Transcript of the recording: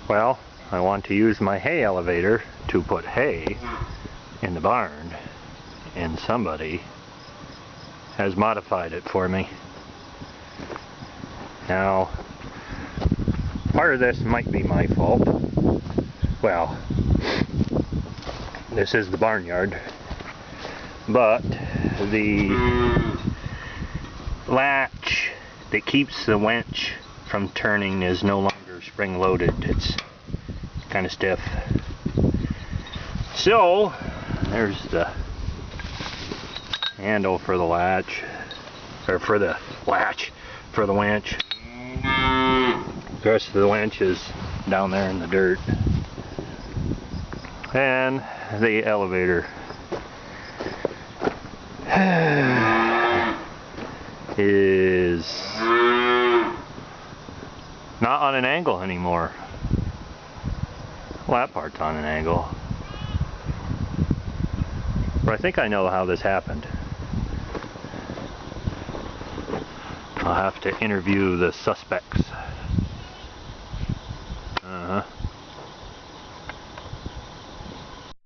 Well, I want to use my hay elevator to put hay in the barn, and somebody has modified it for me. Now, part of this might be my fault. Well, this is the barnyard, but the latch that keeps the winch from turning is no longer spring loaded. It's kind of stiff. So there's the handle for the latch, or for the latch, for the winch. The rest of the winch is down there in the dirt. And the elevator is not on an angle anymore. Well, that part's on an angle. But I think I know how this happened. I'll have to interview the suspects.